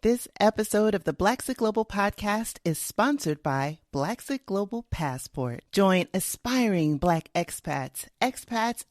This episode of the Blaxit Global Podcast is sponsored by Blaxit Global Passport. Join aspiring Black expats,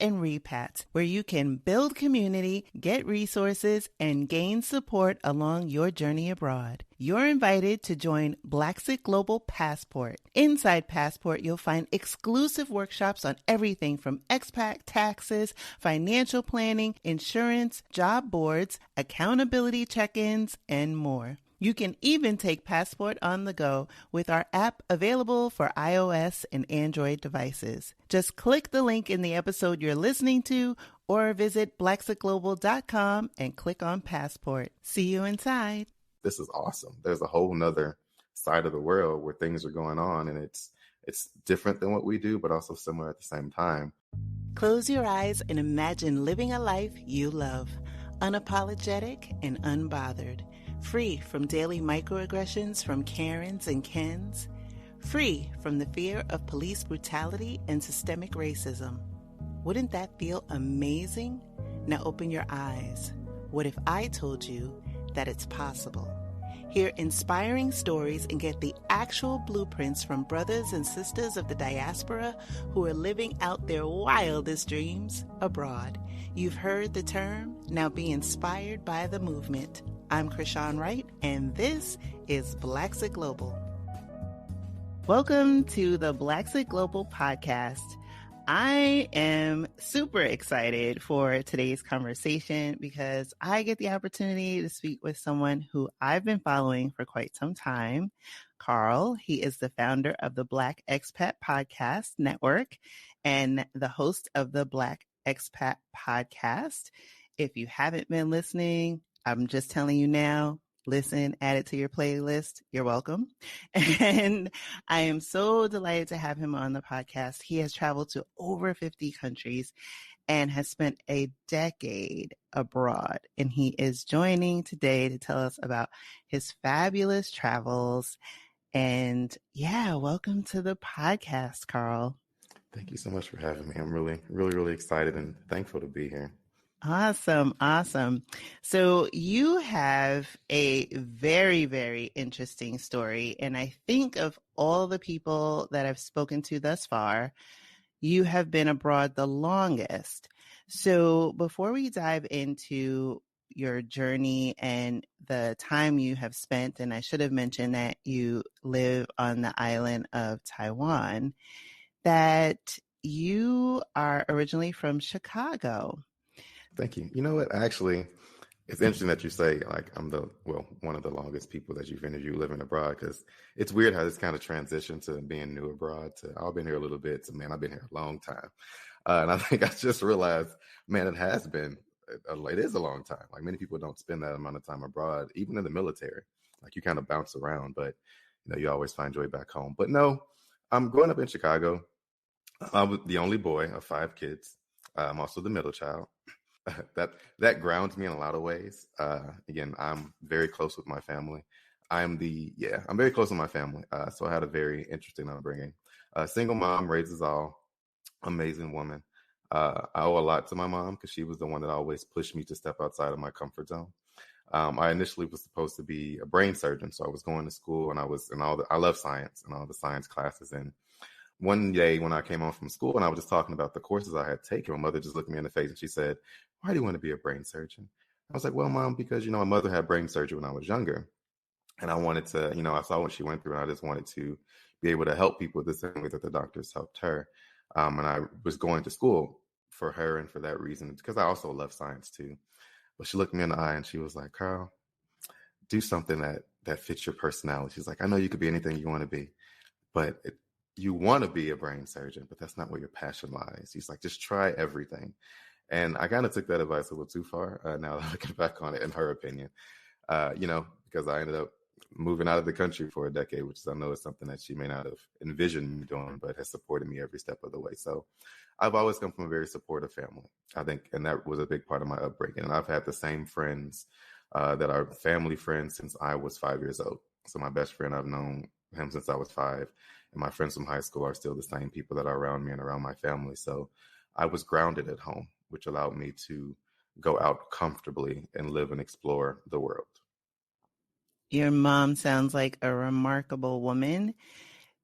and repats, where you can build community, get resources, and gain support along your journey abroad. You're invited to join Blaxit Global Passport. Inside Passport, you'll find exclusive workshops on everything from expat taxes, financial planning, insurance, job boards, accountability check-ins, and more. You can even take Passport on the go with our app available for iOS and Android devices. Just click the link in the episode you're listening to or visit blaxitglobal.com and click on Passport. See you inside. This is awesome. There's a whole nother side of the world where things are going on, and it's different than what we do, but also similar at the same time. Close your eyes and imagine living a life you love, unapologetic and unbothered, free from daily microaggressions from Karens and Kens, free from the fear of police brutality and systemic racism. Wouldn't that feel amazing? Now open your eyes. What if I told you that it's possible? Hear inspiring stories and get the actual blueprints from brothers and sisters of the diaspora who are living out their wildest dreams abroad. You've heard the term, now be inspired by the movement. I'm Krishan Wright, and this is Blaxit Global. Welcome to the Blaxit Global Podcast. I am super excited for today's conversation because I get the opportunity to speak with someone who I've been following for quite some time, Carl. He is the founder of the Black Expat Podcast Network and the host of the Black Expat Podcast. If you haven't been listening, I'm just telling you now, listen, add it to your playlist. You're welcome. And I am so delighted to have him on the podcast. He has traveled to over 50 countries and has spent a decade abroad. And he is joining today to tell us about his fabulous travels. And yeah, welcome to the podcast, Carl. Thank you so much for having me. I'm really excited and thankful to be here. Awesome. So you have a very, very interesting story. And I think of all the people that I've spoken to thus far, you have been abroad the longest. So before we dive into your journey and the time you have spent, and I should have mentioned that you live on the island of Taiwan, that you are originally from Chicago. Thank you. You know what? Actually, it's interesting that you say like I'm one of the longest people that you've interviewed living abroad, because it's weird how this kind of transition to being new abroad to I've been here a little bit to man, I've been here a long time. And I think I just realized, man, it is a long time. Like many people don't spend that amount of time abroad, even in the military. Like you kind of bounce around, but you always find joy back home. But no, I'm growing up in Chicago. I was the only boy of 5 kids. I'm also the middle child. That grounds me in a lot of ways. Again, I'm very close with my family. I'm very close with my family. So I had a very interesting upbringing. Single mom, raises all, amazing woman. I owe a lot to my mom because she was the one that always pushed me to step outside of my comfort zone. I initially was supposed to be a brain surgeon, so I was going to school and I love science and all the science classes. And one day when I came home from school and I was just talking about the courses I had taken, my mother just looked me in the face and she said, "Why do you want to be a brain surgeon?" I was like, "Well, Mom, because, my mother had brain surgery when I was younger. And I wanted to, I saw what she went through and I just wanted to be able to help people the same way that the doctors helped her." And I was going to school for her and for that reason, because I also love science too. But she looked me in the eye and she was like, "Carl, do something that fits your personality." She's like, "I know you could be anything you want to be, but you want to be a brain surgeon, but that's not where your passion lies." He's like, "Just try everything." And I kind of took that advice a little too far. Now looking back on it, in her opinion, because I ended up moving out of the country for a decade, which I know is something that she may not have envisioned me doing, but has supported me every step of the way. So I've always come from a very supportive family, I think, and that was a big part of my upbringing. And I've had the same friends that are family friends since I was 5 years old. So my best friend, I've known him since I was 5. And my friends from high school are still the same people that are around me and around my family. So I was grounded at home, which allowed me to go out comfortably and live and explore the world. Your mom sounds like a remarkable woman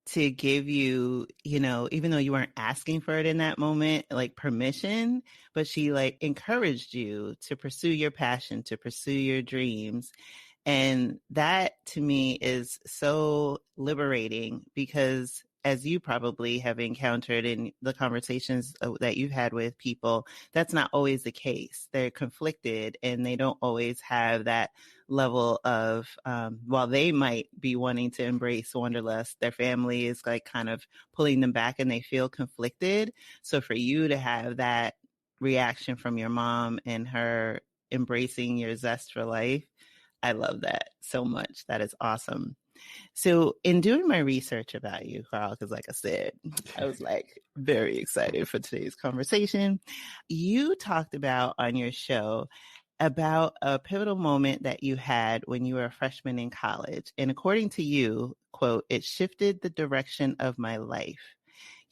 to give you, even though you weren't asking for it in that moment, like permission, but she like encouraged you to pursue your passion, to pursue your dreams. And that to me is so liberating because, as you probably have encountered in the conversations that you've had with people, that's not always the case. They're conflicted and they don't always have that level of, while they might be wanting to embrace wanderlust, their family is like kind of pulling them back and they feel conflicted. So for you to have that reaction from your mom and her embracing your zest for life, I love that so much. That is awesome. So, in doing my research about you, Carl, because like I said, I was like very excited for today's conversation. You talked about on your show about a pivotal moment that you had when you were a freshman in college. And according to you, quote, it shifted the direction of my life.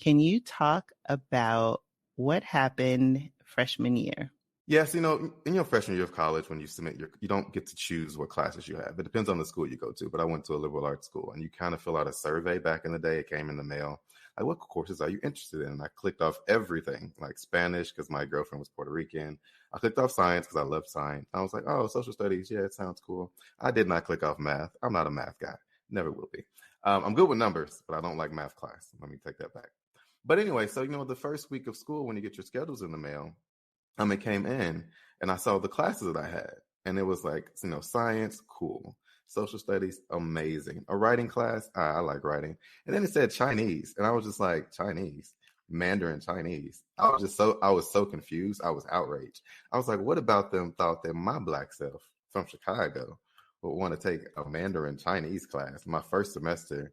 Can you talk about what happened freshman year? Yes, in your freshman year of college, when you submit you don't get to choose what classes you have. It depends on the school you go to, but I went to a liberal arts school, and you kind of fill out a survey back in the day. It came in the mail. Like, what courses are you interested in? And I clicked off everything, like Spanish, because my girlfriend was Puerto Rican. I clicked off science because I love science. I was like, oh, social studies. Yeah, it sounds cool. I did not click off math. I'm not a math guy. Never will be. I'm good with numbers, but I don't like math class. Let me take that back. But anyway, so, the first week of school, when you get your schedules in the mail, it came in and I saw the classes that I had, and it was like, science, cool. Social studies, amazing. A writing class, I like writing. And then it said Chinese, and I was just like, Chinese, Mandarin Chinese. I was so confused. I was outraged. I was like, what about them thought that my Black self from Chicago would want to take a Mandarin Chinese class, my first semester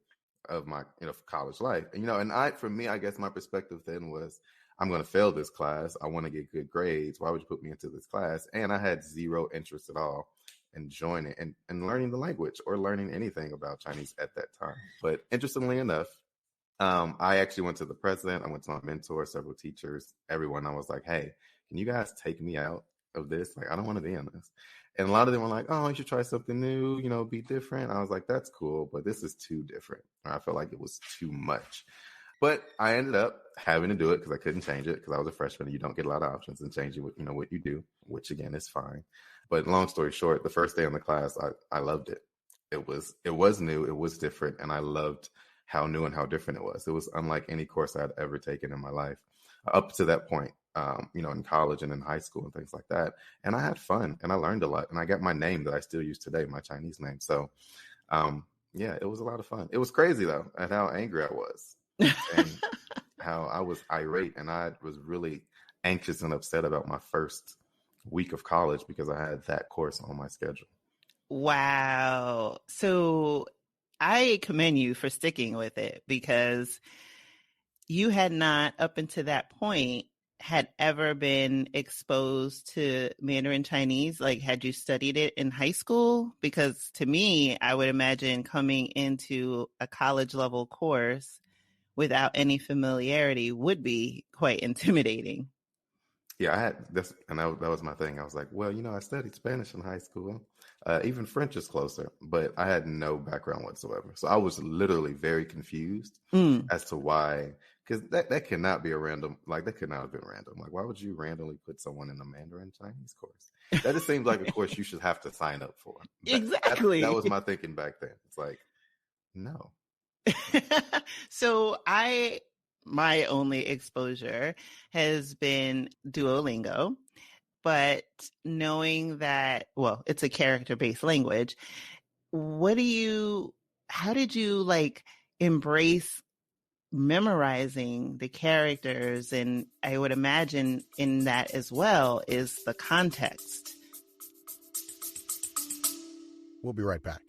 of my, college life? And, for me, I guess my perspective then was, I'm going to fail this class. I want to get good grades. Why would you put me into this class? And I had zero interest at all in joining and learning the language or learning anything about Chinese at that time. But interestingly enough, I actually went to the president. I went to my mentor, several teachers, everyone. I was like, hey, can you guys take me out of this? Like, I don't want to be in this. And a lot of them were like, oh, you should try something new, be different. I was like, that's cool, but this is too different. I felt like it was too much. But I ended up having to do it because I couldn't change it because I was a freshman. You don't get a lot of options in changing what you do, which again is fine. But long story short, the first day in the class, I loved it. It was new, it was different, and I loved how new and how different it was. It was unlike any course I'd ever taken in my life up to that point, in college and in high school and things like that. And I had fun and I learned a lot, and I got my name that I still use today, my Chinese name. So, yeah, it was a lot of fun. It was crazy though, at how angry I was. And how I was irate, and I was really anxious and upset about my first week of college because I had that course on my schedule. Wow. So I commend you for sticking with it because you had not, up until that point, had ever been exposed to Mandarin Chinese. Like, had you studied it in high school? Because to me, I would imagine coming into a college level course without any familiarity would be quite intimidating. Yeah, I had this, and that was my thing. I was like, well, I studied Spanish in high school. Even French is closer, but I had no background whatsoever. So I was literally very confused as to why, because that cannot be a random, like that could not have been random. Like, why would you randomly put someone in a Mandarin Chinese course? That just seems like a course you should have to sign up for. Exactly. That was my thinking back then. It's like, no. So my only exposure has been Duolingo, but knowing that, well, it's a character-based language, how did you like embrace memorizing the characters? And I would imagine in that as well is the context. We'll be right back.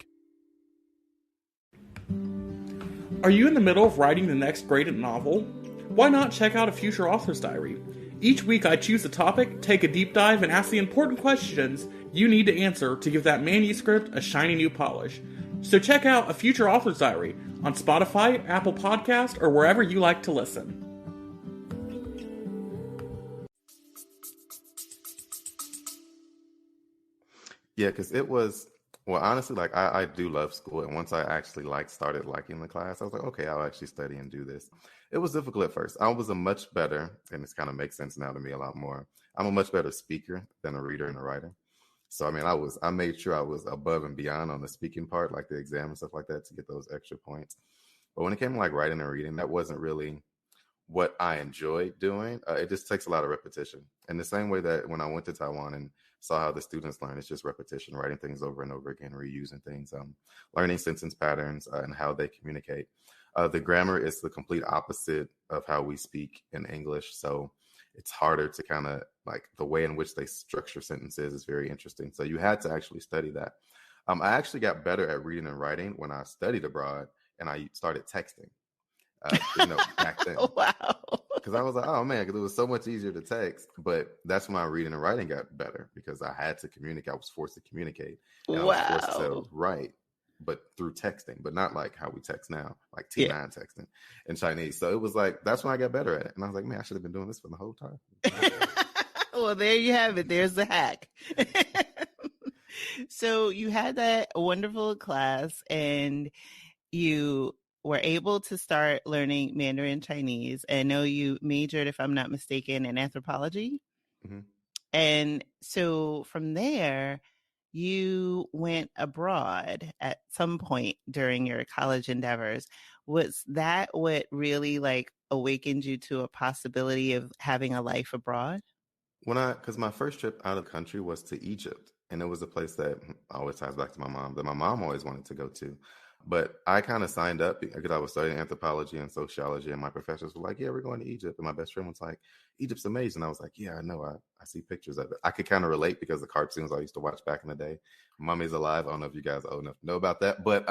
Are you in the middle of writing the next great novel? Why not check out a future author's diary? Each week I choose a topic, take a deep dive, and ask the important questions you need to answer to give that manuscript a shiny new polish. So check out a future author's diary on Spotify, Apple Podcast, or wherever you like to listen. Yeah, because it was Well, honestly, like I do love school, and once I actually started liking the class, I was like, okay, I'll actually study and do this. It was difficult at first. I was a much better, and this kind of makes sense now to me a lot more. I'm a much better speaker than a reader and a writer. So I mean, I made sure I was above and beyond on the speaking part, like the exam and stuff like that, to get those extra points. But when it came to like writing and reading, that wasn't really what I enjoyed doing. It just takes a lot of repetition. In the same way that when I went to Taiwan and saw how the students learn, it's just repetition, writing things over and over again, reusing things, learning sentence patterns and how they communicate. The grammar is the complete opposite of how we speak in English. So it's harder to kind of like the way in which they structure sentences is very interesting. So you had to actually study that. I actually got better at reading and writing when I studied abroad and I started texting. Back then. Wow. Because I was like, oh man, because it was so much easier to text. But that's when my reading and writing got better because I had to communicate. I was forced to communicate. And I was forced to write, but through texting, but not like how we text now, like T9 texting in Chinese. So it was like, that's when I got better at it. And I was like, man, I should have been doing this for the whole time. Well, there you have it. There's the hack. So you had that wonderful class and you were able to start learning Mandarin Chinese. I know you majored, if I'm not mistaken, in anthropology. Mm-hmm. And so from there, you went abroad at some point during your college endeavors. Was that what really like awakened you to a possibility of having a life abroad? Because my first trip out of the country was to Egypt, and it was a place that always ties back to my mom, that my mom always wanted to go to. But I kind of signed up because I was studying anthropology and sociology, and my professors were like, yeah, we're going to Egypt. And my best friend was like, Egypt's amazing. I was like, yeah, I know. I see pictures of it. I could kind of relate because the cartoons I used to watch back in the day. Mummy's Alive. I don't know if you guys are old enough to know about that, but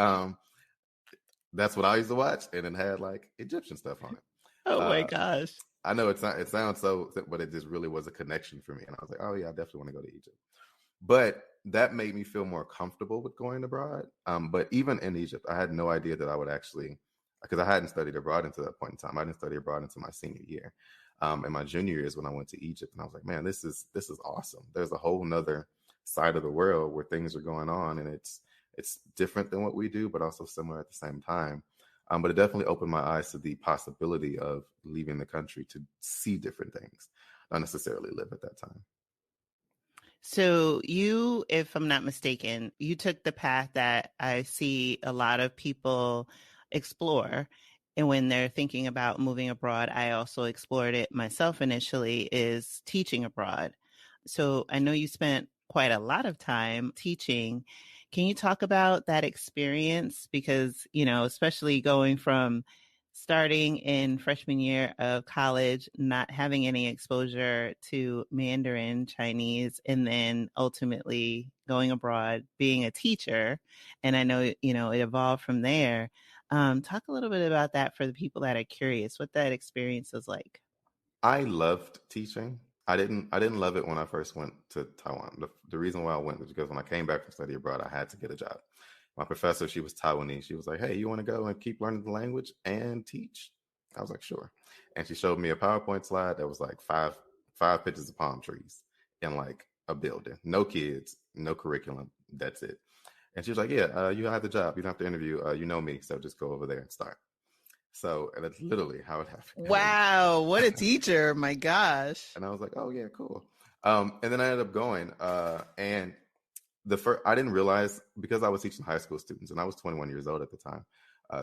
that's what I used to watch, and it had like Egyptian stuff on it. Oh my gosh. I know it sounds so, but it just really was a connection for me. And I was like, oh yeah, I definitely want to go to Egypt. But that made me feel more comfortable with going abroad. But even in Egypt, I had no idea that I would actually, because I hadn't studied abroad until that point in time. I didn't study abroad until my senior year. And my junior year is when I went to Egypt. And I was like, man, this is awesome. There's a whole nother side of the world where things are going on. And it's different than what we do, but also similar at the same time. But it definitely opened my eyes to the possibility of leaving the country to see different things, not necessarily live at that time. So you, if I'm not mistaken, you took the path that I see a lot of people explore. And when they're thinking about moving abroad, I also explored it myself initially, is teaching abroad. So I know you spent quite a lot of time teaching. Can you talk about that experience? Because, especially going from starting in freshman year of college, not having any exposure to Mandarin Chinese, and then ultimately going abroad, being a teacher. And I know, it evolved from there. Talk a little bit about that for the people that are curious, what that experience was like. I loved teaching. I didn't love it when I first went to Taiwan. The reason why I went was because when I came back from study abroad, I had to get a job. My professor, she was Taiwanese. She was like, hey, you want to go and keep learning the language and teach? I was like, sure. And she showed me a PowerPoint slide that was like five pictures of palm trees in like a building. No kids, no curriculum. That's it. And she was like, yeah, you have the job. You don't have to interview. You know me. So just go over there and start. So, and that's literally how it happened. Wow, what a teacher. My gosh. And I was like, oh, yeah, cool. And then I ended up going. And I didn't realize, because I was teaching high school students, and I was 21 years old at the time.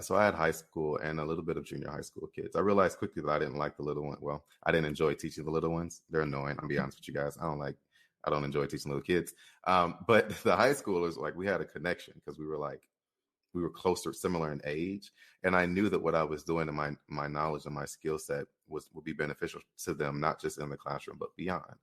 So I had high school and a little bit of junior high school kids. I realized quickly that I didn't like the little one. Well, I didn't enjoy teaching the little ones. They're annoying. I'll be honest with you guys. I don't enjoy teaching little kids. But the high schoolers, like, we had a connection because we were closer, similar in age. And I knew that what I was doing and my knowledge and my skill set would be beneficial to them, not just in the classroom, but beyond.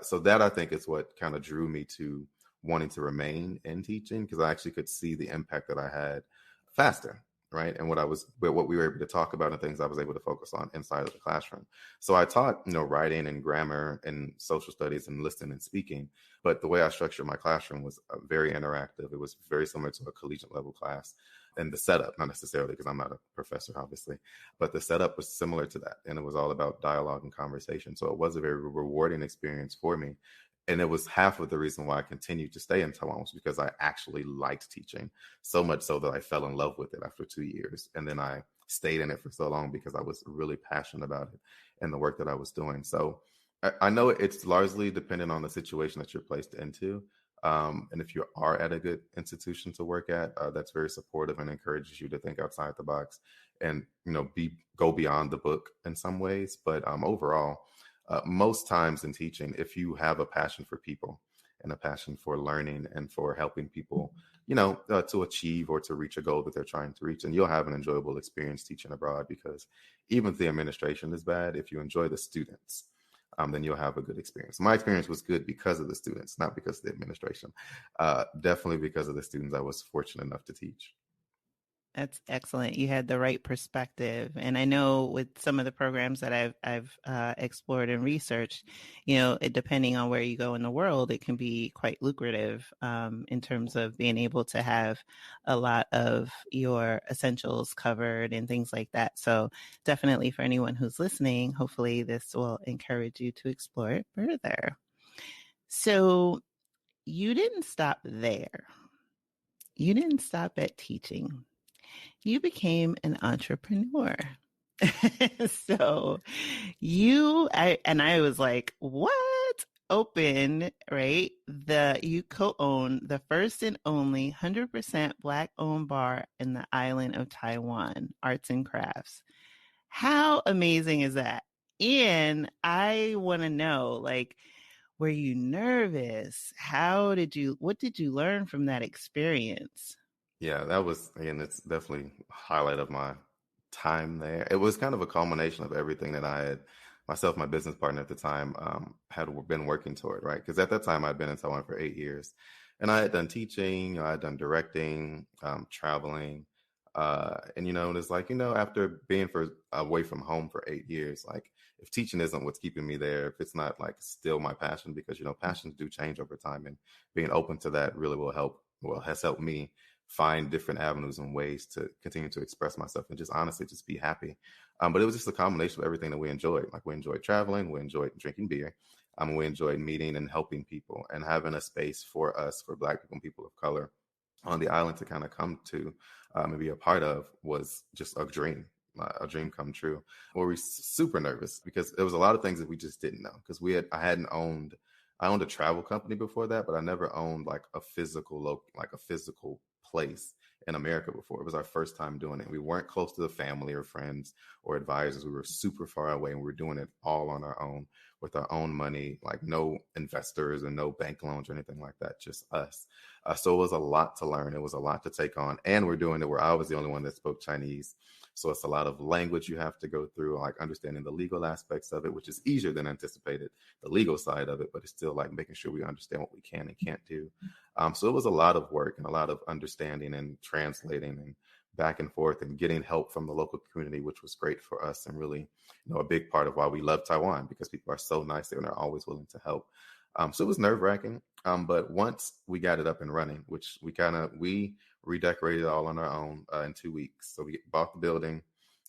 So that, I think, is what kind of drew me to wanting to remain in teaching, because I actually could see the impact that I had faster, right? And what we were able to talk about and things I was able to focus on inside of the classroom. So I taught, writing and grammar and social studies and listening and speaking. But the way I structured my classroom was very interactive. It was very similar to a collegiate level class. And the setup, not necessarily because I'm not a professor, obviously, but the setup was similar to that. And it was all about dialogue and conversation. So it was a very rewarding experience for me. And it was half of the reason why I continued to stay in Taiwan was because I actually liked teaching, so much so that I fell in love with it after 2 years. And then I stayed in it for so long because I was really passionate about it and the work that I was doing. So I know it's largely dependent on the situation that you're placed into. And if you are at a good institution to work at, that's very supportive and encourages you to think outside the box and, go beyond the book in some ways. But overall, most times in teaching, if you have a passion for people and a passion for learning and for helping people, to achieve or to reach a goal that they're trying to reach, and you'll have an enjoyable experience teaching abroad, because even if the administration is bad, if you enjoy the students, then you'll have a good experience. My experience was good because of the students, not because of the administration. Definitely because of the students I was fortunate enough to teach. That's excellent. You had the right perspective. And I know with some of the programs that I've explored and researched, depending on where you go in the world, it can be quite lucrative in terms of being able to have a lot of your essentials covered and things like that. So definitely for anyone who's listening, hopefully this will encourage you to explore it further. So you didn't stop there. You didn't stop at teaching. You became an entrepreneur. So I was like, what? Open, right? You co-own the first and only 100% Black owned bar in the island of Taiwan, Arts and Crafts. How amazing is that? And I want to know, like, were you nervous? What did you learn from that experience? Yeah, that was, again, it's definitely a highlight of my time there. It was kind of a culmination of everything that I had, myself, my business partner at the time, had been working toward, right? Because at that time I'd been in Taiwan for 8 years, and I had done teaching, I had done directing, traveling, and it's like, after being away from home for 8 years, like, if teaching isn't what's keeping me there, if it's not like still my passion, because passions do change over time, and being open to that really has helped me find different avenues and ways to continue to express myself and just honestly just be happy. But it was just a combination of everything that we enjoyed. Like, we enjoyed traveling, we enjoyed drinking beer, we enjoyed meeting and helping people and having a space for us, for Black people and people of color on the island to kind of come to and be a part of, was just a dream come true. We were super nervous because there was a lot of things that we just didn't know, because I owned a travel company before that, but I never owned like a physical place in America before. It was our first time doing it. We weren't close to the family or friends or advisors. We were super far away, and we were doing it all on our own with our own money, like no investors and no bank loans or anything like that, just us. So it was a lot to learn. It was a lot to take on. And we're doing it where I was the only one that spoke Chinese. So it's a lot of language you have to go through, like understanding the legal aspects of it, which is easier than anticipated, the legal side of it, but it's still like making sure we understand what we can and can't do. So it was a lot of work and a lot of understanding and translating and back and forth and getting help from the local community, which was great for us and really, a big part of why we love Taiwan, because people are so nice there and they're always willing to help. So it was nerve-wracking. But once we got it up and running, which we redecorated it all on our own in 2 weeks. So we bought the building,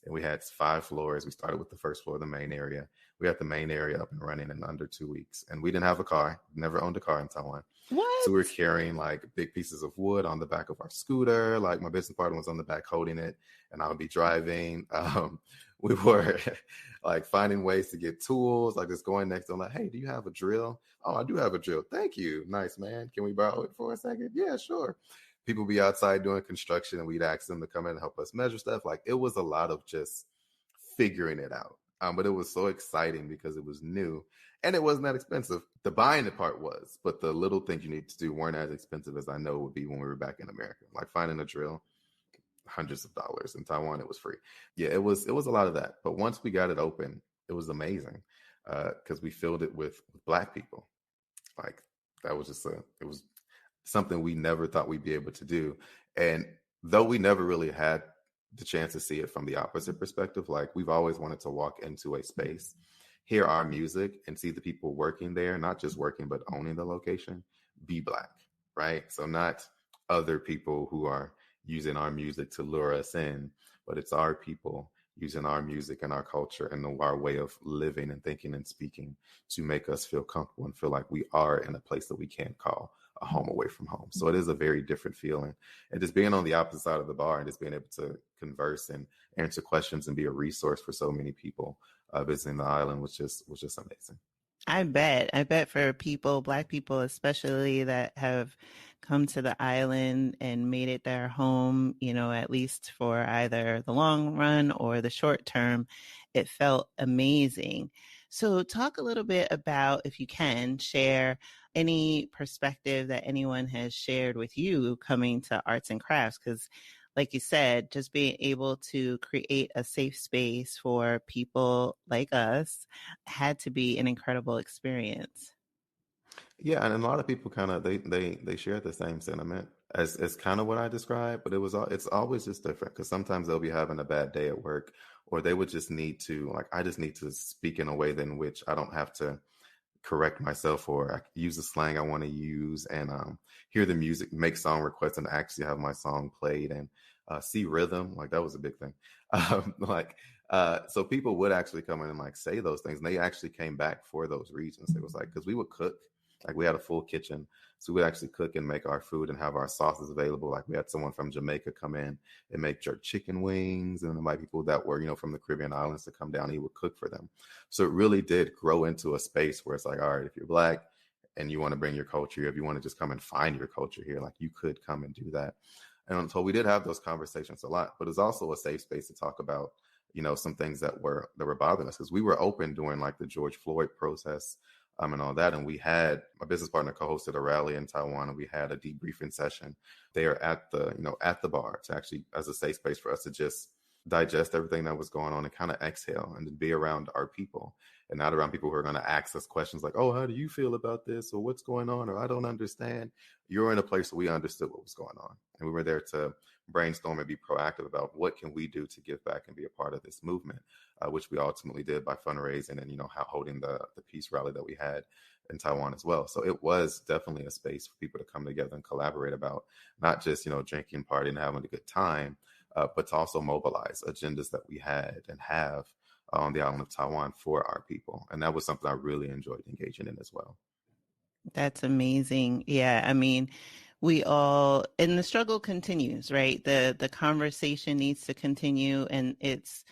and we had 5 floors. We started with the first floor, the main area. We had the main area up and running in under 2 weeks. And we didn't have a car, never owned a car in Taiwan. What? So we were carrying like big pieces of wood on the back of our scooter. Like, my business partner was on the back holding it, and I would be driving. We were like finding ways to get tools, like just going next to them, like, hey, do you have a drill? Oh, I do have a drill. Thank you. Nice, man. Can we borrow it for a second? Yeah, sure. People be outside doing construction, and we'd ask them to come in and help us measure stuff. Like, it was a lot of just figuring it out. But it was so exciting because it was new and it wasn't that expensive. The buying the part was, but the little things you need to do weren't as expensive as I know it would be when we were back in America. Like finding a drill, hundreds of dollars. In Taiwan, it was free. Yeah, it was a lot of that. But once we got it open, it was amazing because we filled it with Black people. Like, that was just it was something we never thought we'd be able to do. And though we never really had the chance to see it from the opposite perspective, like, we've always wanted to walk into a space, hear our music, and see the people working there, not just working, but owning the location, be Black, right? So not other people who are using our music to lure us in, but it's our people using our music and our culture and our way of living and thinking and speaking to make us feel comfortable and feel like we are in a place that we can call a home away from home. So it is a very different feeling. And just being on the opposite side of the bar and just being able to converse and answer questions and be a resource for so many people visiting the island was just amazing. I bet for people, Black people especially, that have come to the island and made it their home, at least for either the long run or the short term, it felt amazing. So talk a little bit about, if you can, share any perspective that anyone has shared with you coming to arts and crafts, because like you said, just being able to create a safe space for people like us had to be an incredible experience. Yeah, and a lot of people kind of they share the same sentiment as kind of what I described, but it's always just different because sometimes they'll be having a bad day at work, or they would just need to, like, I just need to speak in a way in which I don't have to correct myself, or I use the slang I want to use, and hear the music, make song requests, and actually have my song played, and see rhythm. Like, that was a big thing. So people would actually come in and like say those things, and they actually came back for those reasons. It was like, because we would cook, like we had a full kitchen, so we would actually cook and make our food and have our sauces available. Like, we had someone from Jamaica come in and make jerk chicken wings, and there might be people that were, from the Caribbean islands to come down. He would cook for them. So it really did grow into a space where it's like, all right, if you're Black and you want to bring your culture here, if you want to just come and find your culture here, like, you could come and do that. And so we did have those conversations a lot, but it's also a safe space to talk about, some things that were bothering us, because we were open during like the George Floyd protests and all that. And we had my business partner co-hosted a rally in Taiwan, and we had a debriefing session there at the bar to actually, as a safe space for us to just digest everything that was going on and kind of exhale and be around our people, and not around people who are going to ask us questions like, oh, how do you feel about this? Or what's going on? Or I don't understand. You're in a place where we understood what was going on. And we were there to brainstorm and be proactive about what can we do to give back and be a part of this movement, which we ultimately did by fundraising and, holding the peace rally that we had in Taiwan as well. So it was definitely a space for people to come together and collaborate about not just, drinking, partying, and having a good time, but to also mobilize agendas that we had and have on the island of Taiwan for our people. And that was something I really enjoyed engaging in as well. That's amazing. Yeah, I mean, and the struggle continues, right? The conversation needs to continue, and it's,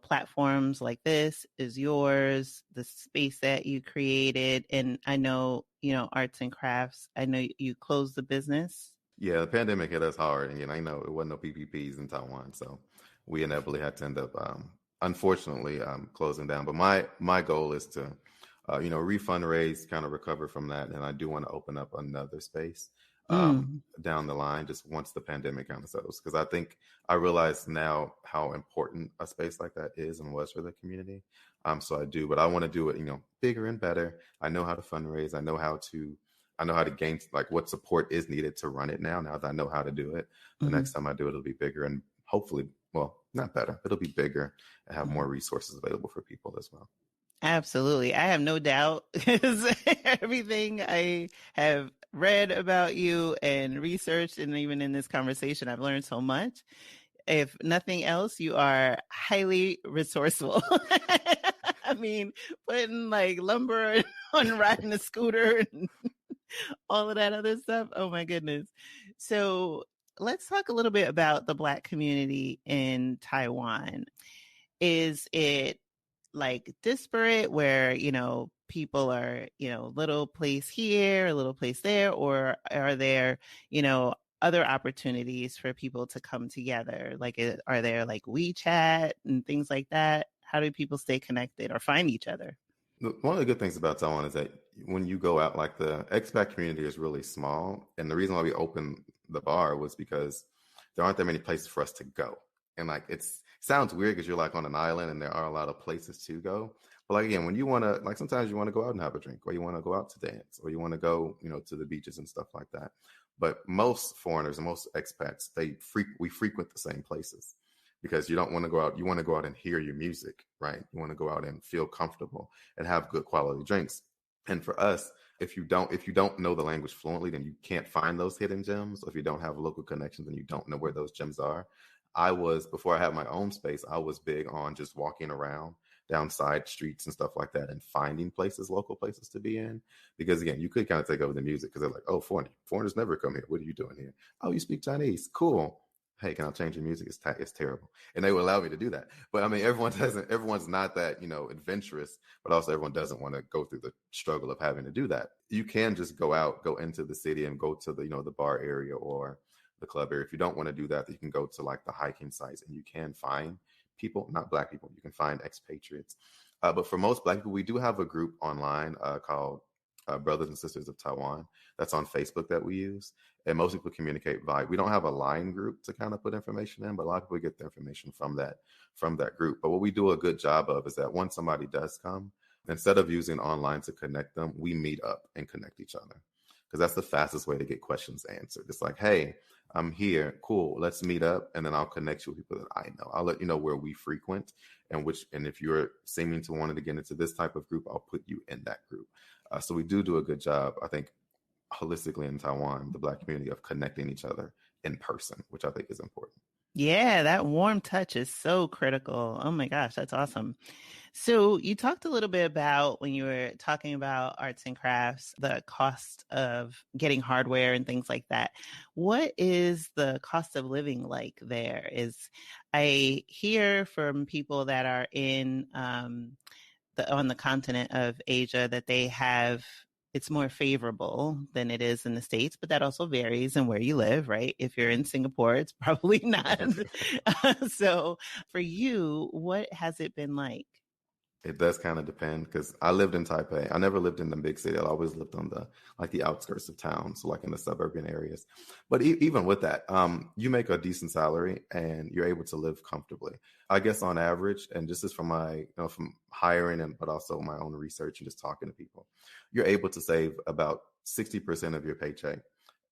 platforms like this is yours, the space that you created. And I know, arts and crafts, I know you closed the business. Yeah, the pandemic hit us hard, and I know it wasn't no PPPs in Taiwan, so we inevitably had to end up, unfortunately, closing down. But my goal is to, refundraise, kind of recover from that, and I do want to open up another space down the line, just once the pandemic kind of settles, because I realize now how important a space like that is and was for the community. So I do, but I want to do it, bigger and better. I know how to fundraise. I know how to gain, like, what support is needed to run it now that I know how to do it. The next time I do it, it'll be bigger, and hopefully, well, not better, it'll be bigger and have more resources available for people as well. Absolutely. I have no doubt, because everything I have read about you and researched, and even in this conversation, I've learned so much. If nothing else, you are highly resourceful. I mean, putting like lumber on riding a scooter and all of that other stuff. Oh my goodness. So let's talk a little bit about the Black community in Taiwan. Is it like disparate where, people are, little place here, a little place there, or are there, other opportunities for people to come together? Like, are there like WeChat and things like that? How do people stay connected or find each other? One of the good things about Taiwan is that when you go out, like, the expat community is really small. And the reason why we opened the bar was because there aren't that many places for us to go. And like, it sounds weird because you're like on an island and there are a lot of places to go. But like, again, when you want to, like, sometimes you want to go out and have a drink, or you want to go out to dance, or you want to go, to the beaches and stuff like that. But most foreigners and most expats, we frequent the same places, because you don't want to go out. You want to go out and hear your music, right? You want to go out and feel comfortable and have good quality drinks. And for us, if you don't know the language fluently, then you can't find those hidden gems. If you don't have local connections and you don't know where those gems are, before I had my own space, I was big on just walking around down side streets and stuff like that and finding local places to be in. Because again, you could kind of take over the music because they're like, oh, foreigners never come here. What are you doing here? Oh, you speak Chinese. Cool. Hey, can I change your music? It's terrible. And they will allow me to do that. But I mean, everyone's not that, adventurous, but also everyone doesn't want to go through the struggle of having to do that. You can just go into the city and go to the bar area or the club area. If you don't want to do that, you can go to like the hiking sites and you can find people, not Black people, you can find expatriates. But for most Black people, we do have a group online called Brothers and Sisters of Taiwan. That's on Facebook that we use. And most people communicate we don't have a line group to kind of put information in, but a lot of people get the information from that group. But what we do a good job of is that once somebody does come, instead of using online to connect them, we meet up and connect each other. Because that's the fastest way to get questions answered. It's like, hey, I'm here. Cool. Let's meet up. And then I'll connect you with people that I know. I'll let you know where we frequent and if you're seeming to want to get into this type of group, I'll put you in that group. So we do a good job, I think, holistically in Taiwan, the Black community, of connecting each other in person, which I think is important. Yeah, that warm touch is so critical. Oh my gosh, that's awesome. So you talked a little bit about, when you were talking about arts and crafts, the cost of getting hardware and things like that. What is the cost of living like there? I hear from people that are on the continent of Asia that it's more favorable than it is in the States, but that also varies in where you live, right? If you're in Singapore, it's probably not. So for you, what has it been like? It does kind of depend, because I lived in Taipei. I never lived in the big city. I always lived on the outskirts of town, so like in the suburban areas. But even with that, you make a decent salary and you're able to live comfortably. I guess on average, and this is from my from hiring but also my own research and just talking to people, you're able to save about 60% of your paycheck,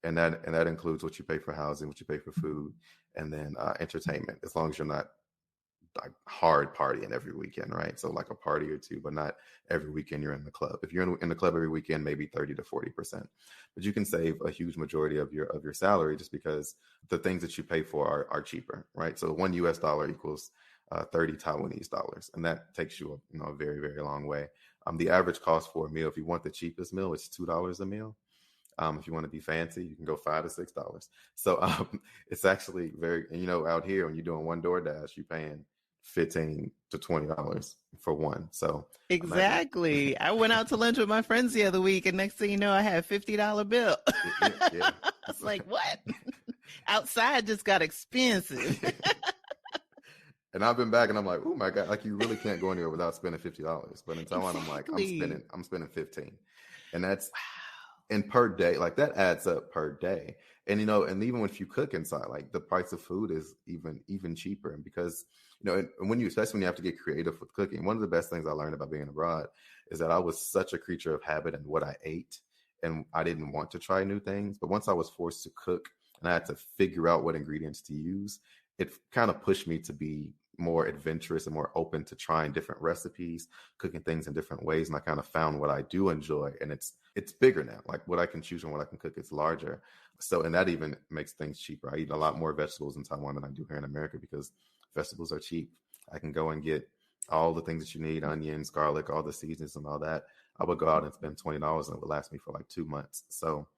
and that includes what you pay for housing, what you pay for food, and then entertainment, as long as you're not like hard partying every weekend, right? So like a party or two, but not every weekend you're in the club. If you're in the club every weekend, maybe 30 to 40%. But you can save a huge majority of your salary just because the things that you pay for are cheaper, right? So $1 equals 30 Taiwanese dollars, and that takes you a very, very long way. The average cost for a meal, if you want the cheapest meal, it's $2 a meal. If you want to be fancy, you can go $5 to $6. So it's actually very, out here when you're doing one DoorDash, you're paying $15 to $20 for one. So exactly. I went out to lunch with my friends the other week, and next thing you know, I had a $50 bill. Yeah. I was like, what? Outside just got expensive. And I've been back and I'm like, oh my God, like you really can't go anywhere without spending $50. But in Taiwan, exactly. I'm spending 15. And that's and per day, like that adds up per day. And and even if you cook inside, like the price of food is even cheaper. And because and especially when you have to get creative with cooking, one of the best things I learned about being abroad is that I was such a creature of habit and what I ate, and I didn't want to try new things. But once I was forced to cook and I had to figure out what ingredients to use, it kind of pushed me to be more adventurous and more open to trying different recipes, cooking things in different ways. And I kind of found what I do enjoy, and it's bigger now. Like what I can choose and what I can cook is larger. So, and that even makes things cheaper. I eat a lot more vegetables in Taiwan than I do here in America because vegetables are cheap. I can go and get all the things that you need, onions, garlic, all the seasonings and all that. I would go out and spend $20 and it would last me for like 2 months. So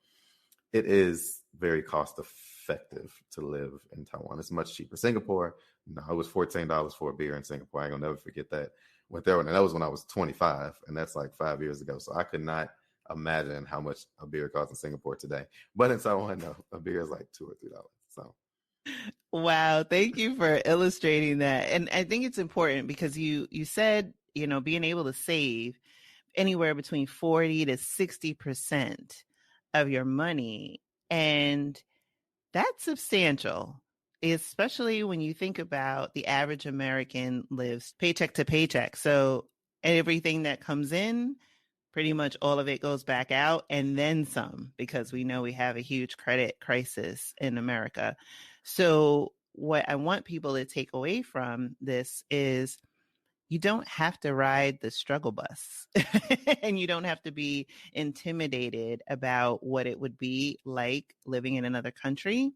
it is very cost effective to live in Taiwan. It's much cheaper. Singapore, it was $14 for a beer in Singapore. I ain't gonna never forget that. Went there, and that was when I was 25, and that's like 5 years ago. So I could not imagine how much a beer costs in Singapore today. But in Taiwan, no, a beer is like $2 or $3. So. Wow, thank you for illustrating that. And I think it's important because you said, being able to save anywhere between 40 to 60% of your money. And that's substantial, especially when you think about the average American lives paycheck to paycheck. So everything that comes in, pretty much all of it goes back out and then some, because we know we have a huge credit crisis in America. So what I want people to take away from this is you don't have to ride the struggle bus and you don't have to be intimidated about what it would be like living in another country,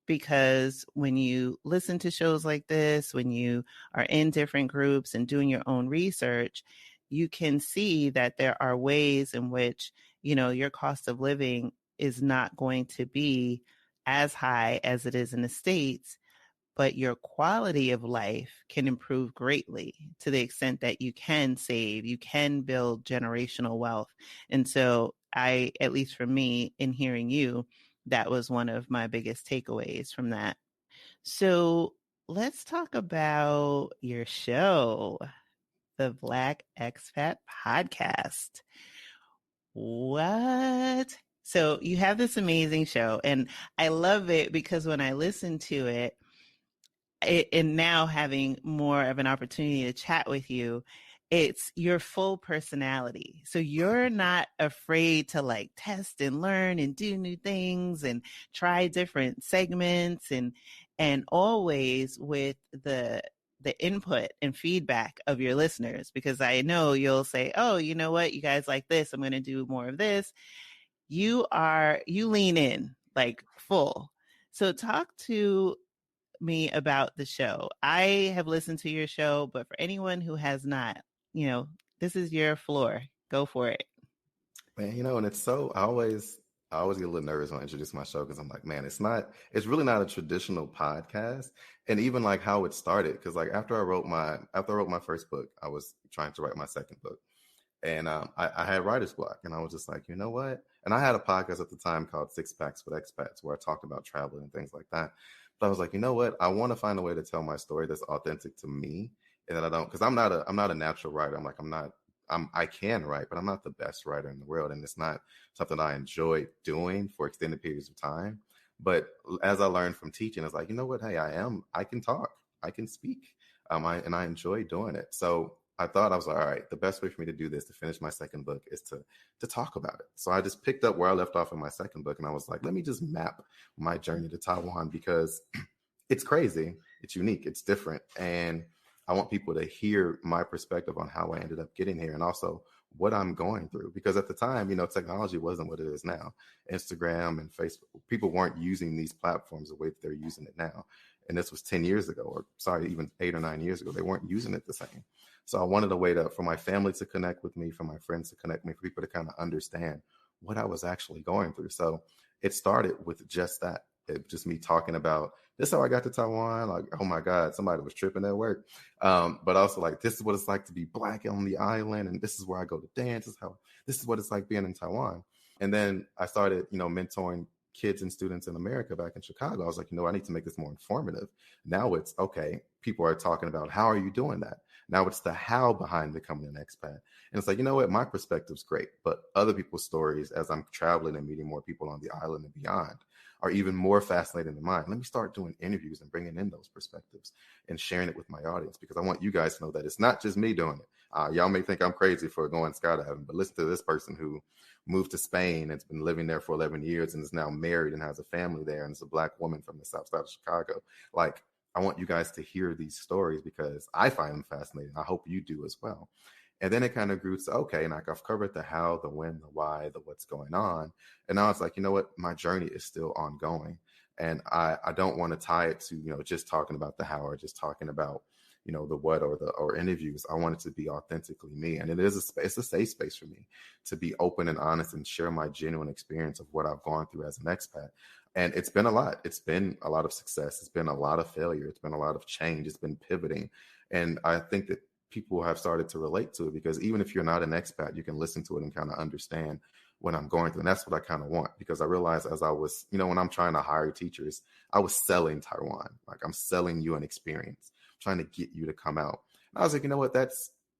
because when you listen to shows like this, when you are in different groups and doing your own research, you can see that there are ways in which, your cost of living is not going to be as high as it is in the States, but your quality of life can improve greatly to the extent that you can save, you can build generational wealth. And so at least for me, in hearing you, that was one of my biggest takeaways from that. So let's talk about your show, the Black Expat Podcast. What? So you have this amazing show, and I love it because when I listen to it, and now having more of an opportunity to chat with you, it's your full personality. So you're not afraid to like test and learn and do new things and try different segments and always with the input and feedback of your listeners, because I know you'll say, oh, you know what, you guys like this, I'm going to do more of this. You lean in like full. So talk to me about the show. I have listened to your show, but for anyone who has not, this is your floor. Go for it. Man, and it's so I always get a little nervous when I introduce my show because I'm like, man, it's really not a traditional podcast. And even like how it started, because like after I wrote my first book, I was trying to write my second book. And I had writer's block, and I was just like, you know what? And I had a podcast at the time called Six Packs with Expats, where I talked about travel and things like that. But I was like, you know what? I want to find a way to tell my story that's authentic to me, and that I don't, because I'm not a natural writer. I can write, but I'm not the best writer in the world, and it's not something I enjoy doing for extended periods of time. But as I learned from teaching, it's like, you know what? Hey, I can talk, I can speak, I enjoy doing it. So I was like, all right, the best way for me to do this, to finish my second book, is to talk about it. So I just picked up where I left off in my second book, and I was like, let me just map my journey to Taiwan, because it's crazy, it's unique, it's different. And I want people to hear my perspective on how I ended up getting here, and also what I'm going through. Because at the time, technology wasn't what it is now. Instagram and Facebook, people weren't using these platforms the way that they're using it now. And this was 10 years ago, or sorry, even 8 or 9 years ago. They weren't using it the same. So I wanted a way for my family to connect with me, for my friends to connect with me, for people to kind of understand what I was actually going through. So it started with just that. Just me talking about, this is how I got to Taiwan. Like, oh my God, somebody was tripping at work. But also like, this is what it's like to be Black on the island. And this is where I go to dance. This is what it's like being in Taiwan. And then I started, mentoring kids and students in America back in Chicago. I was like, I need to make this more informative. Now it's, okay, people are talking about, how are you doing that? Now it's the how behind becoming an expat. And it's like, you know what, my perspective's great, but other people's stories, as I'm traveling and meeting more people on the island and beyond, are even more fascinating than mine. Let me start doing interviews and bringing in those perspectives and sharing it with my audience, because I want you guys to know that it's not just me doing it. Y'all may think I'm crazy for going skydiving, but listen to this person who moved to Spain and has been living there for 11 years and is now married and has a family there and is a Black woman from the South Side of Chicago. Like, I want you guys to hear these stories because I find them fascinating. I hope you do as well. And then it kind of grew to, okay, and I've covered the how, the when, the why, the what's going on. And now it's like, you know what, my journey is still ongoing. And I don't want to tie it to, just talking about the how or just talking about, the what or interviews. I want it to be authentically me. And it's a safe space for me to be open and honest and share my genuine experience of what I've gone through as an expat. And it's been a lot. It's been a lot of success. It's been a lot of failure. It's been a lot of change. It's been pivoting. And I think that people have started to relate to it, because even if you're not an expat, you can listen to it and kind of understand what I'm going through. And that's what I kind of want, because I realized as I was, when I'm trying to hire teachers, I was selling Taiwan. Like, I'm selling you an experience, trying to get you to come out. And I was like, you know what,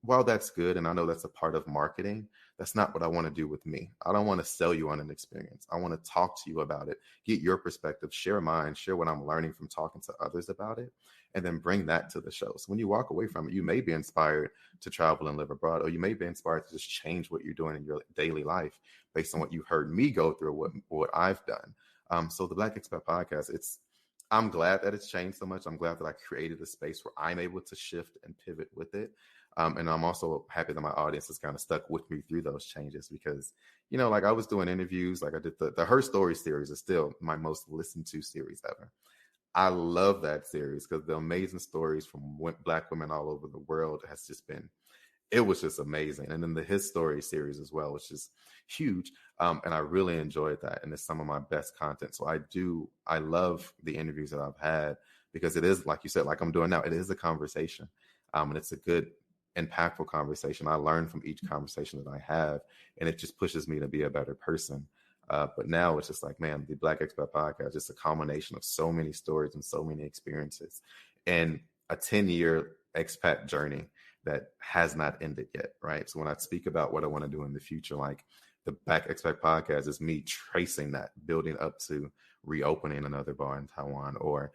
while that's good, and I know that's a part of marketing, that's not what I want to do with me. I don't want to sell you on an experience. I want to talk to you about it, get your perspective, share mine, share what I'm learning from talking to others about it, and then bring that to the show. So when you walk away from it, you may be inspired to travel and live abroad, or you may be inspired to just change what you're doing in your daily life based on what you've heard me go through, what I've done. So the Black Expat Podcast, I'm glad that it's changed so much. I'm glad that I created a space where I'm able to shift and pivot with it. And I'm also happy that my audience has kind of stuck with me through those changes, because, like I was doing interviews, like I did the Her Story series is still my most listened to series ever. I love that series because the amazing stories from Black women all over the world has just been, it was just amazing. And then the His Story series as well, which is huge. And I really enjoyed that. And it's some of my best content. So I love the interviews that I've had because it is, like you said, like I'm doing now, it is a conversation. And it's a good, impactful conversation. I learn from each conversation that I have, and it just pushes me to be a better person. But now it's just like, man, the Black Expat Podcast is a culmination of so many stories and so many experiences and a 10-year expat journey that has not ended yet, right? So when I speak about what I want to do in the future, like the Black Expat Podcast is me tracing that, building up to reopening another bar in Taiwan or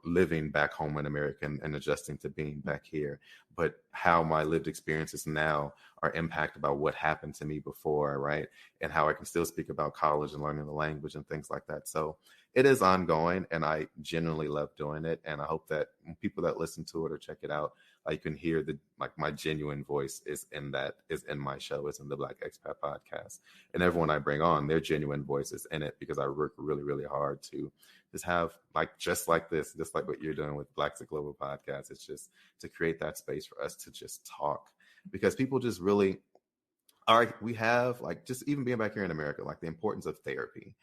living back home in America and adjusting to being back here. But how my lived experiences now are impacted by what happened to me before, right? And how I can still speak about college and learning the language and things like that. So it is ongoing, and I genuinely love doing it. And I hope that people that listen to it or check it out, you can hear my genuine voice is in my show, is in the Black Expat Podcast. And everyone I bring on, their genuine voice is in it because I work really, really hard to just have just like what you're doing with Blaxit Global Podcast. It's just to create that space for us to just talk, because people just really we have just even being back here in America, the importance of therapy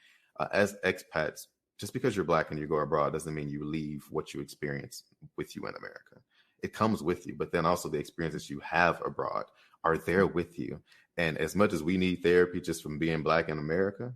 as expats. Just because you're Black and you go abroad doesn't mean you leave what you experience with you in America. It comes with you, but then also the experiences you have abroad are there with you. And as much as we need therapy just from being Black in America,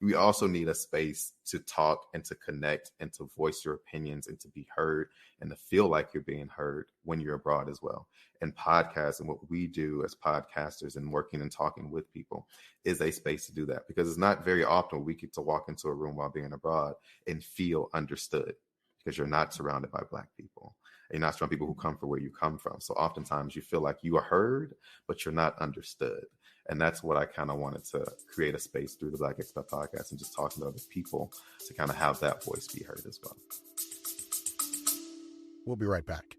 we also need a space to talk and to connect and to voice your opinions and to be heard and to feel like you're being heard when you're abroad as well. And podcasts and what we do as podcasters and working and talking with people is a space to do that, because it's not very often we get to walk into a room while being abroad and feel understood, because you're not surrounded by Black people. You're not surrounded by people who come from where you come from. So oftentimes you feel like you are heard, but you're not understood. And that's what I kind of wanted to create a space through the Black Expat Podcast and just talking to other people to kind of have that voice be heard as well. We'll be right back.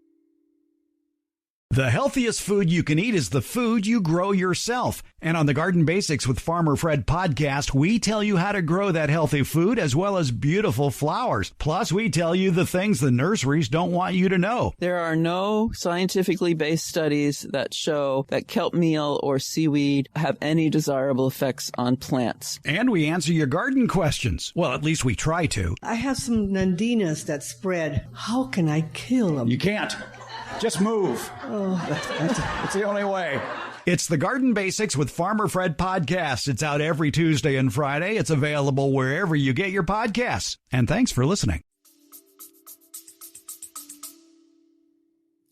The healthiest food you can eat is the food you grow yourself. And on the Garden Basics with Farmer Fred podcast, we tell you how to grow that healthy food as well as beautiful flowers. Plus, we tell you the things the nurseries don't want you to know. There are no scientifically based studies that show that kelp meal or seaweed have any desirable effects on plants. And we answer your garden questions. Well, at least we try to. I have some nandinas that spread. How can I kill them? You can't. Just move. That's the only way. It's the Garden Basics with Farmer Fred podcast. It's out every Tuesday and Friday. It's available wherever you get your podcasts. And thanks for listening.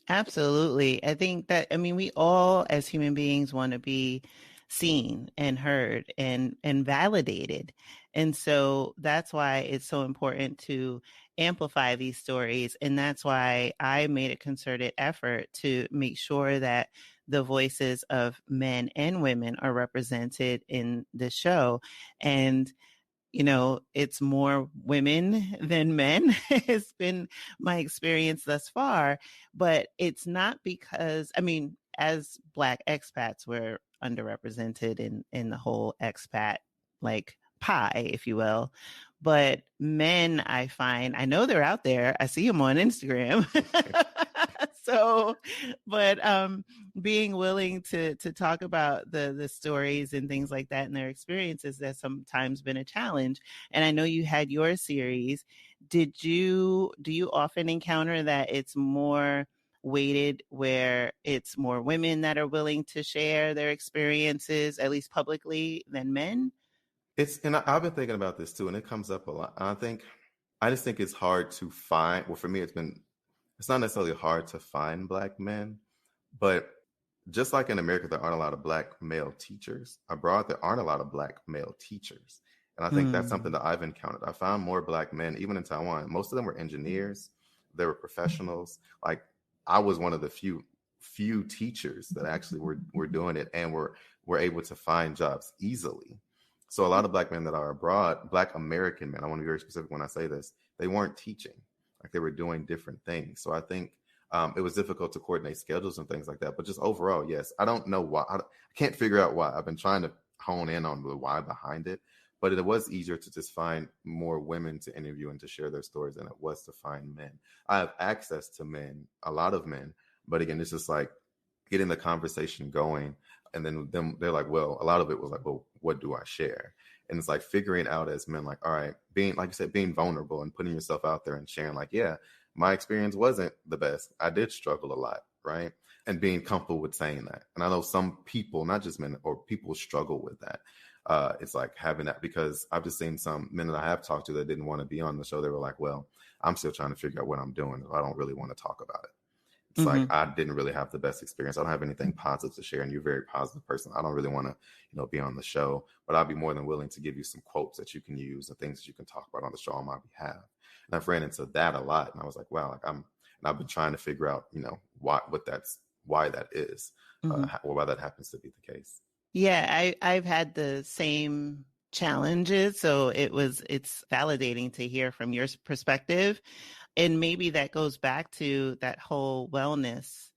Absolutely. I think that, we all as human beings want to be seen and heard and validated. And so that's why it's so important to amplify these stories. And that's why I made a concerted effort to make sure that the voices of men and women are represented in the show. And, it's more women than men. It's been my experience thus far, but it's not because, as Black expats, we're underrepresented in the whole expat, pie, if you will. But men, I find, I know they're out there. I see them on Instagram. So, but being willing to talk about the stories and things like that and their experiences, that's sometimes been a challenge. And I know you had your series. Do you often encounter that it's more weighted where it's more women that are willing to share their experiences, at least publicly, than men? And I've been thinking about this too, and it comes up a lot. I just think it's hard to find. Well, for me, it's not necessarily hard to find Black men, but just like in America, there aren't a lot of Black male teachers. Abroad, there aren't a lot of Black male teachers. And I think that's something that I've encountered. I found more Black men, even in Taiwan. Most of them were engineers. They were professionals. I was one of the few teachers that actually were doing it and were able to find jobs easily. So a lot of Black men that are abroad, Black American men, I want to be very specific when I say this, they weren't teaching. They were doing different things. So I think it was difficult to coordinate schedules and things like that. But just overall, yes, I don't know why. I can't figure out why. I've been trying to hone in on the why behind it. but it was easier to just find more women to interview and to share their stories than it was to find men. I have access to men, a lot of men, but again, it's just like getting the conversation going. And then they're like, well, a lot of it was like, well, what do I share? And it's like figuring out as men, like, all right, being, like you said, being vulnerable and putting yourself out there and sharing, like, yeah, my experience wasn't the best. I did struggle a lot, right? And being comfortable with saying that. And I know some people, not just men, or people struggle with that. It's like having that, because I've just seen some men that I have talked to that didn't want to be on the show. They were like, well, I'm still trying to figure out what I'm doing. I don't really want to talk about it. It's like, I didn't really have the best experience. I don't have anything positive to share. And you're a very positive person. I don't really want to, be on the show, but I'll be more than willing to give you some quotes that you can use and things that you can talk about on the show on my behalf. And I've ran into that a lot. And I was like, wow, and I've been trying to figure out, why that is, or why that happens to be the case. Yeah, I've had the same challenges. So it's validating to hear from your perspective. And maybe that goes back to that whole wellness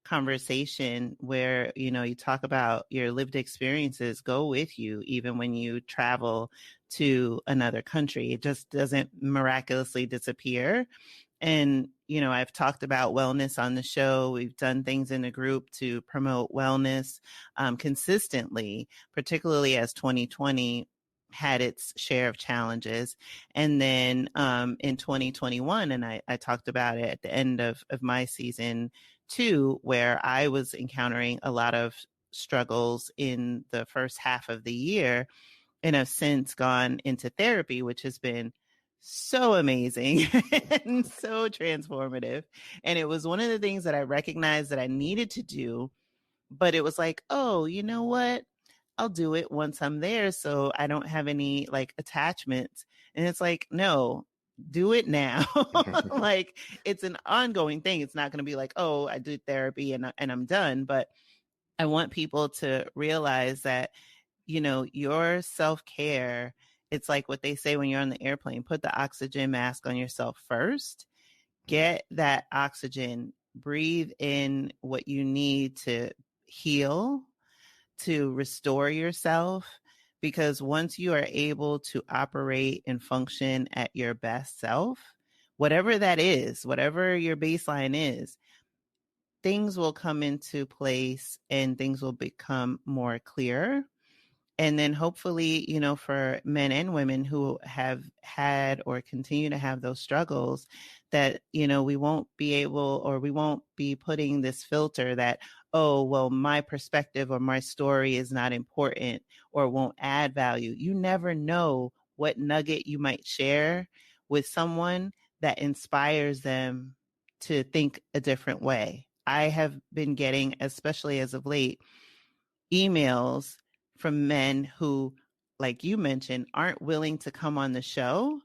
conversation where, you talk about your lived experiences go with you, even when you travel to another country. It just doesn't miraculously disappear. And, I've talked about wellness on the show. We've done things in the group to promote wellness consistently, particularly as 2020 had its share of challenges. And then in 2021, and I talked about it at the end of my season 2, where I was encountering a lot of struggles in the first half of the year, and have since gone into therapy, which has been so amazing and so transformative. And it was one of the things that I recognized that I needed to do, but it was like, oh, you know what? I'll do it once I'm there, so I don't have any like attachments. And it's like, no, do it now. Like, it's an ongoing thing. It's not going to be like, oh, I did therapy and I'm done. But I want people to realize that, your self-care, it's like what they say when you're on the airplane, put the oxygen mask on yourself first, get that oxygen, breathe in what you need to heal, to restore yourself, because once you are able to operate and function at your best self, whatever that is, whatever your baseline is, things will come into place and things will become more clear. And then hopefully, for men and women who have had or continue to have those struggles, that, we won't be able, or we won't be putting this filter that, oh, well, my perspective or my story is not important or won't add value. You never know what nugget you might share with someone that inspires them to think a different way. I have been getting, especially as of late, emails from men who, like you mentioned, aren't willing to come on the show,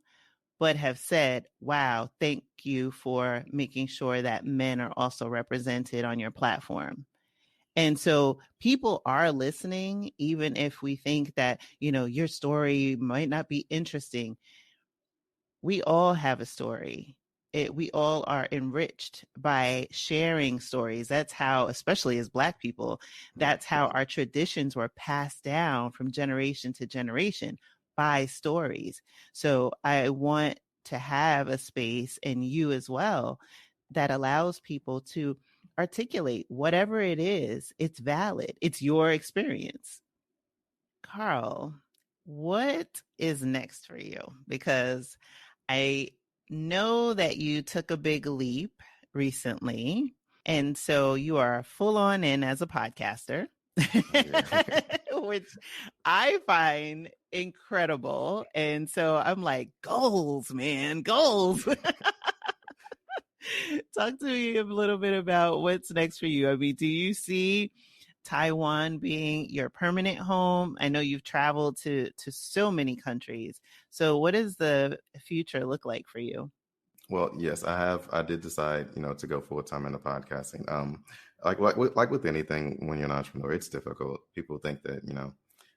but have said, wow, thank you for making sure that men are also represented on your platform. And so people are listening, even if we think that, your story might not be interesting. We all have a story. We all are enriched by sharing stories. That's how, especially as Black people, that's how our traditions were passed down from generation to generation, by stories. So I want to have a space, and you as well, that allows people to articulate whatever it is. It's valid. It's your experience. Carl, what is next for you? Because I know that you took a big leap recently, and so you are full on in as a podcaster, which I find incredible. And so I'm like, goals, man, goals. Talk to me a little bit about what's next for you. I mean, do you see Taiwan being your permanent home? I know you've traveled to so many countries. So what does the future look like for you? Well, yes, I did decide, to go full time into podcasting. Like with anything, when you're an entrepreneur, it's difficult. People think that,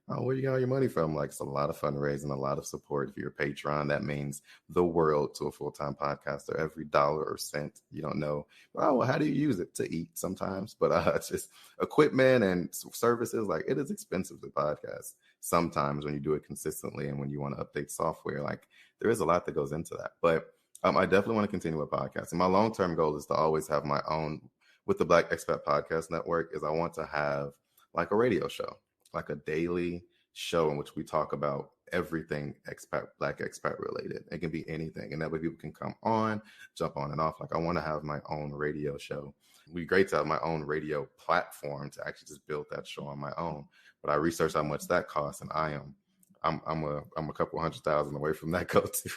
oh, where you get all your money from? Like, it's a lot of fundraising, a lot of support. If you're a patron, that means the world to a full-time podcaster. Every dollar or cent, you don't know. Oh, well, how do you use it? To eat sometimes. But it's just equipment and services. Like, it is expensive to podcast. sometimes when you do it consistently and when you want to update software, like there is a lot that goes into that. But I definitely want to continue with podcasting. My long-term goal is to always have my own, with the Black Expat Podcast Network, is I want to have like a radio show, like a daily show in which we talk about everything expat, Black expat related. It can be anything. And that way people can come on, jump on and off. Like I want to have my own radio show. It'd be great to have my own radio platform to actually just build that show on my own. But I researched how much that costs, and I'm a couple $100,000 away from that goal too.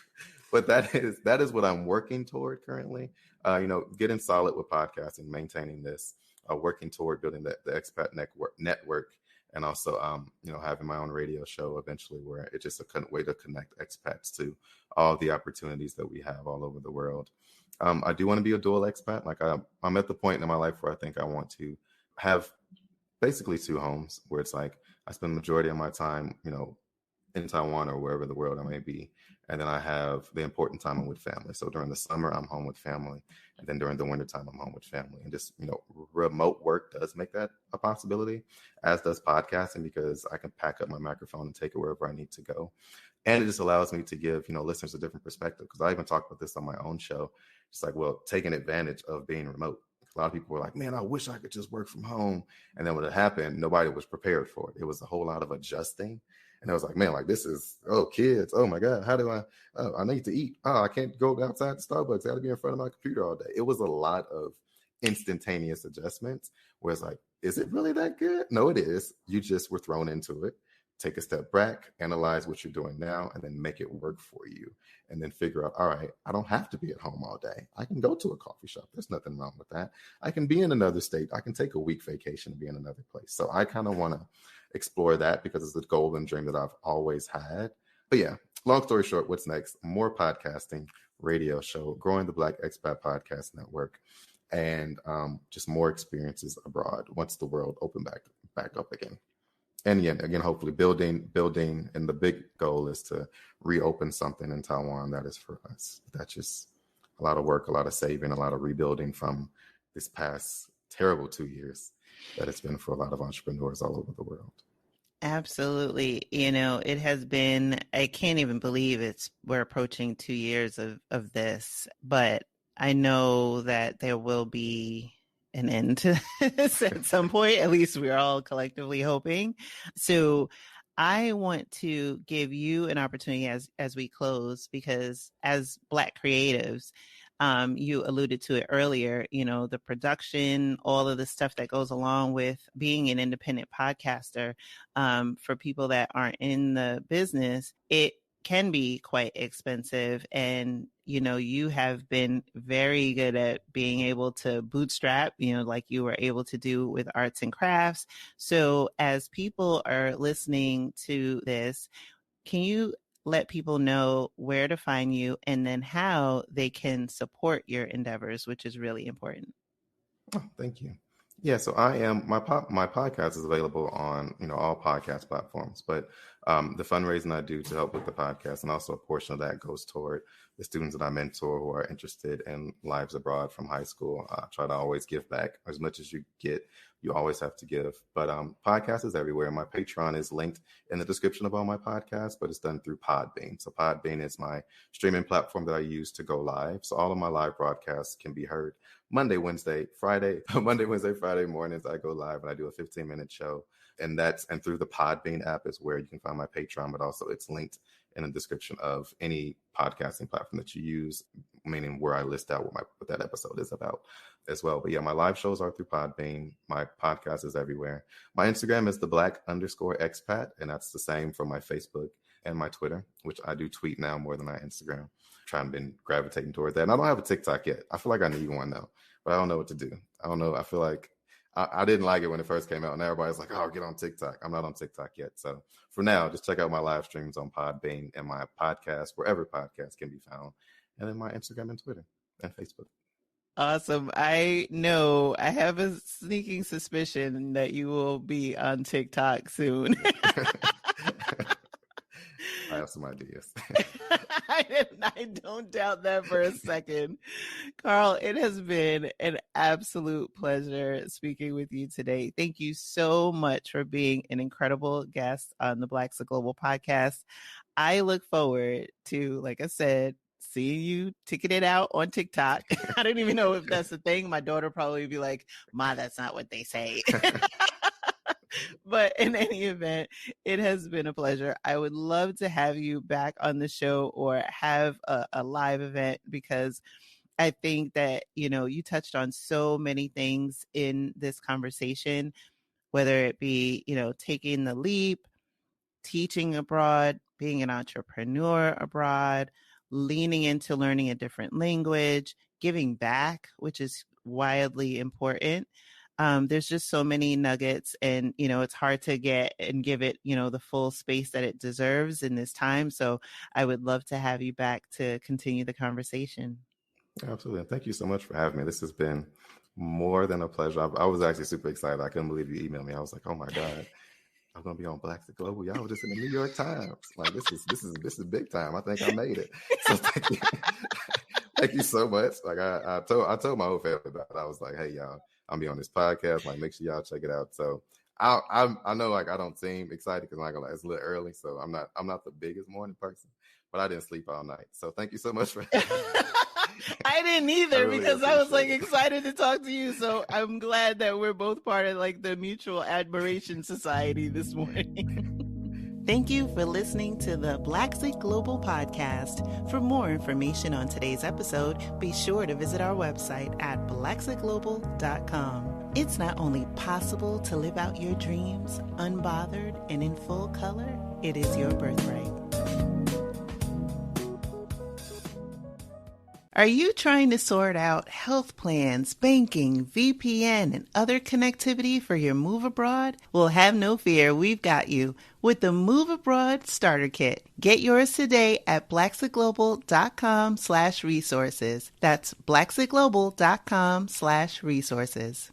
But that is what I'm working toward currently. Getting solid with podcasting, maintaining this, working toward building the expat network, and also having my own radio show eventually, where it's just a way to connect expats to all the opportunities that we have all over the world. I do want to be a dual expat. Like I'm at the point in my life where I think I want to have basically two homes, where it's like I spend the majority of my time, in Taiwan or wherever the world I may be. And then I have the important time I'm with family. So during the summer, I'm home with family. And then during the wintertime, I'm home with family. And just, remote work does make that a possibility, as does podcasting, because I can pack up my microphone and take it wherever I need to go. And it just allows me to give, listeners a different perspective. Because I even talked about this on my own show. It's like, well, taking advantage of being remote. A lot of people were like, man, I wish I could just work from home. And then when it happened, nobody was prepared for it. It was a whole lot of adjusting. And I was like, man, like this is, kids. Oh my God, how do I need to eat. I can't go outside to Starbucks. I got to be in front of my computer all day. It was a lot of instantaneous adjustments where it's like, is it really that good? No, it is. You just were thrown into it. Take a step back, analyze what you're doing now, and then make it work for you. And then figure out, all right, I don't have to be at home all day. I can go to a coffee shop. There's nothing wrong with that. I can be in another state. I can take a week vacation and be in another place. So I kind of want to explore that because it's the goal and dream that I've always had. But yeah, long story short, what's next? More podcasting, radio show, growing the Black Expat Podcast Network, and just more experiences abroad once the world opened back up again. And again, hopefully building, and the big goal is to reopen something in Taiwan that is for us. That's just a lot of work, a lot of saving, a lot of rebuilding from this past terrible 2 years that it's been for a lot of entrepreneurs all over the world. Absolutely. It has been, I can't even believe we're approaching 2 years of this, but I know that there will be an end to this at some point. At least we're all collectively hoping. So I want to give you an opportunity as we close, because as Black creatives, you alluded to it earlier, the production, all of the stuff that goes along with being an independent podcaster, for people that aren't in the business, it can be quite expensive. And, you have been very good at being able to bootstrap, like you were able to do with arts and crafts. So as people are listening to this, can you let people know where to find you and then how they can support your endeavors, which is really important? Oh, thank you. Yeah, so I am, my podcast is available on, all podcast platforms, but the fundraising I do to help with the podcast, and also a portion of that goes toward the students that I mentor who are interested in lives abroad from high school. I try to always give back. As much as you get, you always have to give. But podcast is everywhere. My Patreon is linked in the description of all my podcasts, but it's done through Podbean. So Podbean is my streaming platform that I use to go live. So all of my live broadcasts can be heard Monday, Wednesday, Friday mornings. I go live and I do a 15-minute show. And through the Podbean app is where you can find my Patreon, but also it's linked in the description of any podcasting platform that you use, meaning where I list out what that episode is about as well. But yeah, my live shows are through Podbean. My podcast is everywhere. My Instagram is the Black_expat, and that's the same for my Facebook and my Twitter, which I do tweet now more than I Instagram. Trying to be gravitating towards that. And I don't have a TikTok yet. I feel like I need one though, but I don't know what to do. I don't know. I feel like I didn't like it when it first came out, and everybody's like, "Oh, get on TikTok." I'm not on TikTok yet. So for now, just check out my live streams on Podbean and my podcast, wherever podcasts can be found, and then my Instagram and Twitter and Facebook. Awesome. I know I have a sneaking suspicion that you will be on TikTok soon. I have some ideas. I don't doubt that for a second. Carl, it has been an absolute pleasure speaking with you today. Thank you so much for being an incredible guest on the Blaxit Global podcast. I look forward to, like I said, seeing you ticking it out on TikTok. I don't even know if that's the thing. My daughter probably be like, Ma, that's not what they say. But in any event, it has been a pleasure. I would love to have you back on the show or have a live event, because I think that, you touched on so many things in this conversation, whether it be, taking the leap, teaching abroad, being an entrepreneur abroad, leaning into learning a different language, giving back, which is wildly important. There's just so many nuggets, and, it's hard to get and give it, the full space that it deserves in this time. So I would love to have you back to continue the conversation. Absolutely. Thank you so much for having me. This has been more than a pleasure. I was actually super excited. I couldn't believe you emailed me. I was like, oh my God, I'm going to be on Blaxit Global. Y'all were just in the New York Times. Like, this is big time. I think I made it. So thank you. Thank you so much. Like I told my whole family about it. I was like, hey, y'all, I'm be on this podcast. Like, make sure y'all check it out. So I know, like, I don't seem excited because it's a little early. So I'm not the biggest morning person, but I didn't sleep all night. So thank you so much for I didn't either, because I was like excited to talk to you. So I'm glad that we're both part of like the Mutual Admiration Society this morning. Thank you for listening to the Blaxit Global Podcast. For more information on today's episode, be sure to visit our website at blaxitglobal.com. It's not only possible to live out your dreams unbothered and in full color, it is your birthright. Are you trying to sort out health plans, banking, VPN, and other connectivity for your move abroad? Well, have no fear. We've got you with the Move Abroad Starter Kit. Get yours today at blaxitglobal.com/resources. That's blaxitglobal.com/resources.